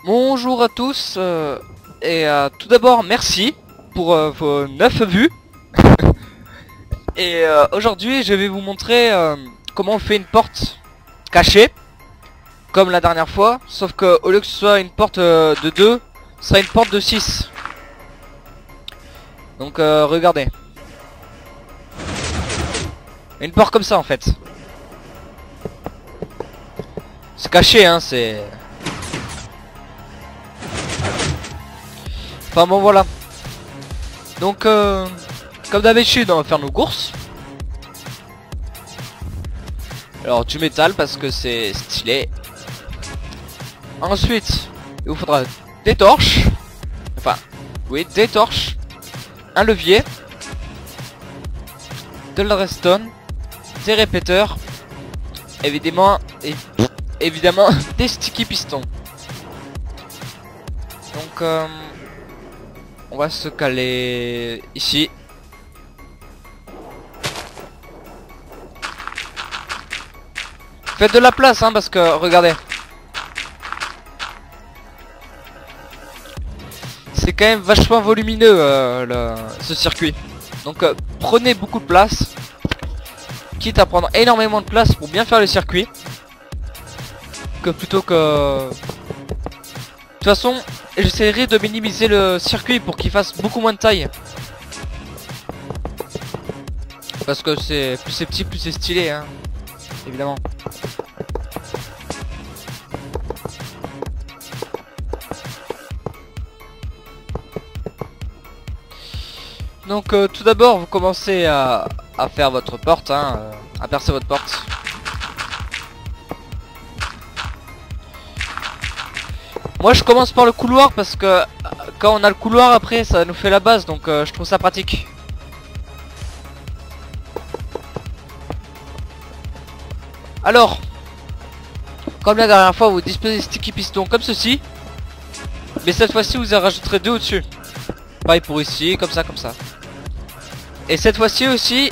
Bonjour à tous tout d'abord merci pour vos 9 vues. Et aujourd'hui je vais vous montrer comment on fait une porte cachée comme la dernière fois, sauf que au lieu que ce soit une porte de 2, ce sera une porte de 6. Donc regardez, une porte comme ça en fait. C'est caché hein, c'est... Enfin bon voilà. Donc comme d'habitude on va faire nos courses. Alors du métal parce que c'est stylé. Ensuite il vous faudra des torches. Enfin oui, des torches, un levier, de la redstone, des répéteurs, évidemment des sticky pistons. Donc on va se caler ici. Faites de la place hein, parce que regardez, c'est quand même vachement volumineux ce circuit. Donc prenez beaucoup de place, quitte à prendre énormément de place pour bien faire le circuit, que plutôt que... De toute façon j'essaierai de minimiser le circuit pour qu'il fasse beaucoup moins de taille, parce que c'est plus c'est petit plus c'est stylé hein, évidemment. Donc tout d'abord vous commencez à faire votre porte hein, à percer votre porte. Moi je commence par le couloir parce que quand on a le couloir après ça nous fait la base, donc je trouve ça pratique. Alors comme la dernière fois vous disposez des sticky pistons comme ceci, mais cette fois-ci vous en rajouterez 2 au-dessus. Pareil pour ici, comme ça, comme ça. Et cette fois-ci aussi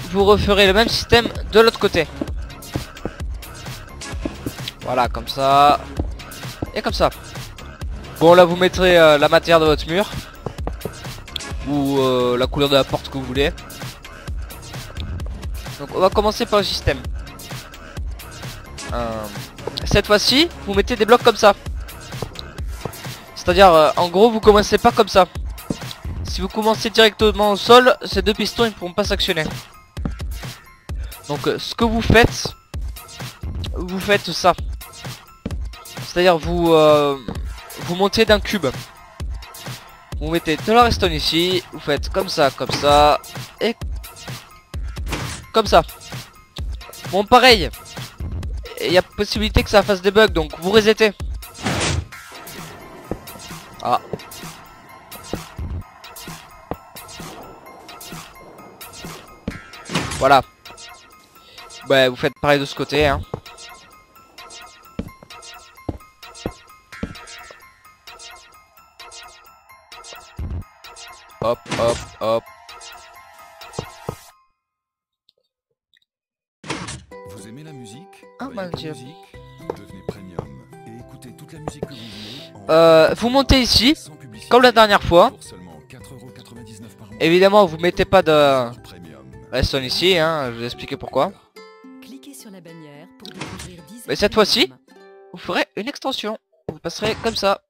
vous referez le même système de l'autre côté. Voilà, comme ça. Et comme ça. Bon là vous mettrez la matière de votre mur, ou la couleur de la porte que vous voulez. Donc on va commencer par le système. Cette fois-ci vous mettez des blocs comme ça. C'est-à-dire en gros vous commencez pas comme ça. Si vous commencez directement au sol, ces 2 pistons ils ne pourront pas s'actionner. Donc ce que vous faites ça. C'est-à-dire vous montez d'un cube. Vous mettez de la redstone ici, vous faites comme ça et comme ça. Bon pareil, il y a possibilité que ça fasse des bugs, donc vous resettez. Ah. Voilà. Bah vous faites pareil de ce côté hein. Hop hop hop. Vous aimez la musique? Ah mon Dieu. Devenez premium et écoutez toute la musique que vous voulez. Vous montez ici comme la dernière fois. Évidemment vous mettez pas de redstone ici hein, je vais vous expliquer pourquoi. Cliquez sur la bannière pour découvrir 10. Mais cette fois-ci vous ferez une extension. Vous passerez comme ça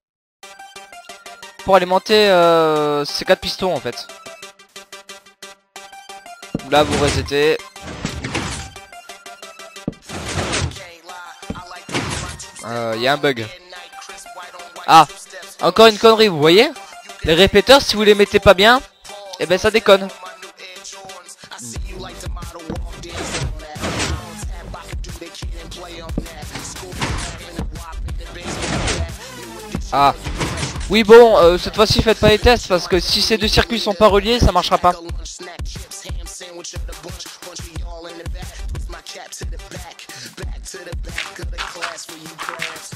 pour alimenter ces 4 pistons en fait. Là vous resettez. Il y a un bug. Ah, encore une connerie, vous voyez? Les répéteurs, si vous les mettez pas bien, et ben ça déconne. Ah. Oui bon, cette fois-ci faites pas les tests parce que si ces 2 circuits sont pas reliés, ça marchera pas.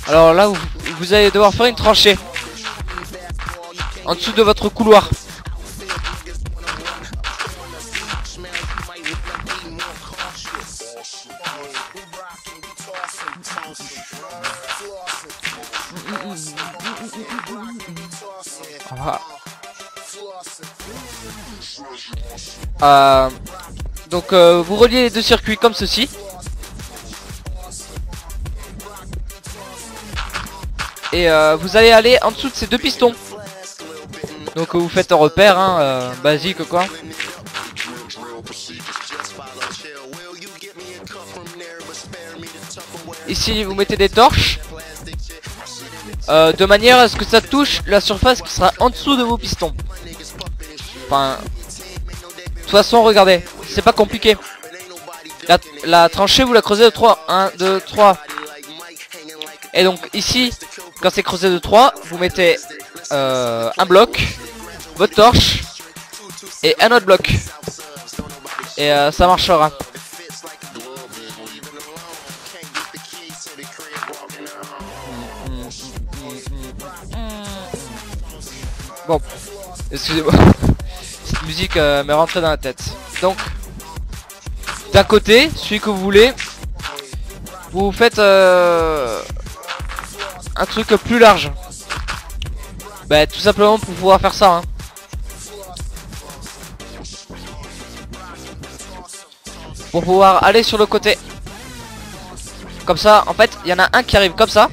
Alors là vous allez devoir faire une tranchée en dessous de votre couloir. Voilà. Donc vous reliez les deux circuits comme ceci. Et vous allez aller en dessous de ces deux pistons. Donc vous faites un repère hein, basique quoi. Ici vous mettez des torches de manière à ce que ça touche la surface qui sera en dessous de vos pistons. Enfin, de toute façon regardez, c'est pas compliqué. La tranchée vous la creusez de 3. 1, 2, 3. Et donc ici, quand c'est creusé de 3, vous mettez un bloc, votre torche et un autre bloc. Et ça marchera. Bon, excusez-moi, cette musique m'est rentrée dans la tête. Donc, d'un côté, celui que vous voulez, vous faites un truc plus large. Bah, tout simplement pour pouvoir faire ça. Hein. Pour pouvoir aller sur le côté. Comme ça, en fait, il y en a un qui arrive comme ça.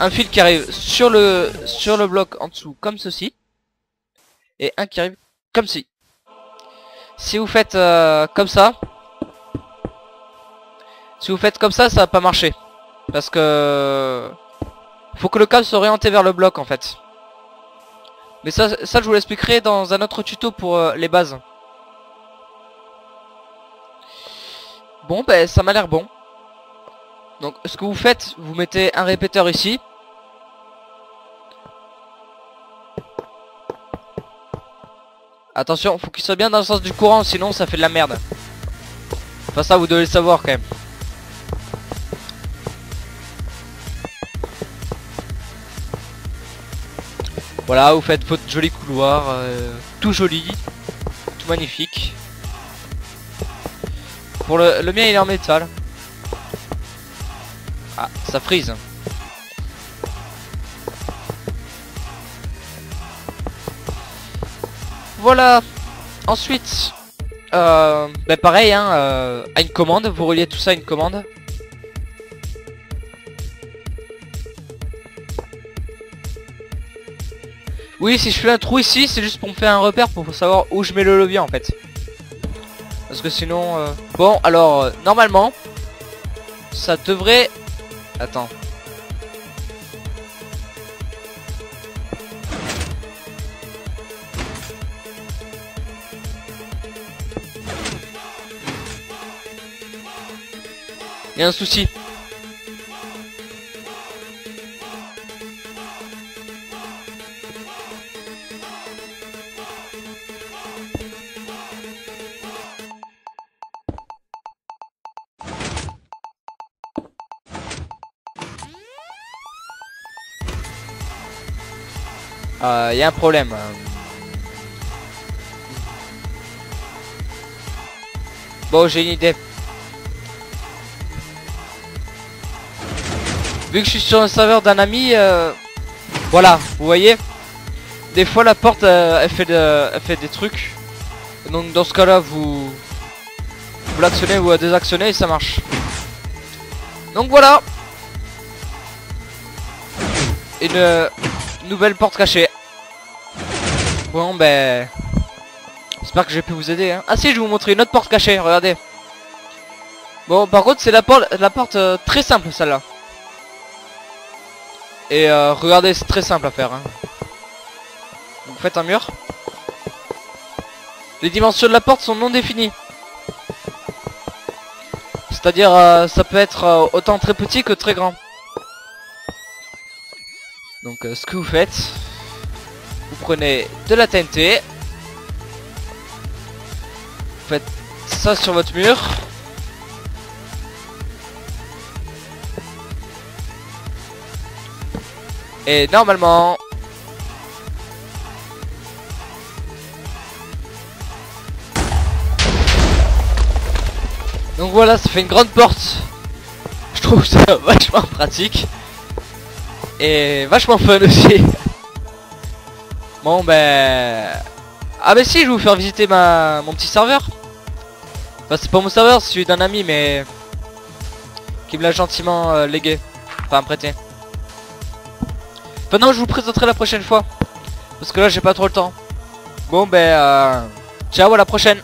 Un fil qui arrive sur le bloc en dessous comme ceci. Et un qui arrive comme ci. Si vous faites comme ça. Si vous faites comme ça va pas marcher. Parce que faut que le câble soit orienté vers le bloc en fait. Mais ça je vous l'expliquerai dans un autre tuto pour les bases. Bon ben ça m'a l'air bon. Donc ce que vous faites, vous mettez un répéteur ici. Attention, faut qu'il soit bien dans le sens du courant, sinon ça fait de la merde. Enfin ça vous devez le savoir quand même. Voilà, vous faites votre joli couloir, tout joli, tout magnifique. Pour le mien il est en métal. Ah, ça frise. Voilà. Ensuite, ben pareil, hein, à une commande, vous reliez tout ça à une commande. Oui, si je fais un trou ici, c'est juste pour me faire un repère pour savoir où je mets le levier en fait. Parce que sinon... Bon, alors, normalement, ça devrait... Attends. Il y a un souci. Il y a un problème. Bon, j'ai une idée. Vu que je suis sur un serveur d'un ami, voilà, vous voyez, des fois la porte elle fait des trucs. Donc dans ce cas-là, vous l'actionnez ou désactionnez et ça marche. Donc voilà, une nouvelle porte cachée. Bon ben, j'espère que j'ai pu vous aider. Hein. Ah si, je vais vous montrer une autre porte cachée. Regardez. Bon, par contre, c'est la porte très simple celle-là. Et regardez, c'est très simple à faire. Hein. Vous faites un mur. Les dimensions de la porte sont non définies. C'est-à-dire, ça peut être autant très petit que très grand. Donc, ce que vous faites, vous prenez de la TNT. Vous faites ça sur votre mur. Et normalement, donc voilà, ça fait une grande porte. Je trouve ça vachement pratique. Et vachement fun aussi. Bon ben... Ah bah si, je vais vous faire visiter mon petit serveur. Enfin c'est pas mon serveur, c'est celui d'un ami mais... qui me l'a gentiment légué. Enfin prêté. Enfin non, je vous présenterai la prochaine fois. Parce que là j'ai pas trop le temps. Bon ben... ciao, à la prochaine.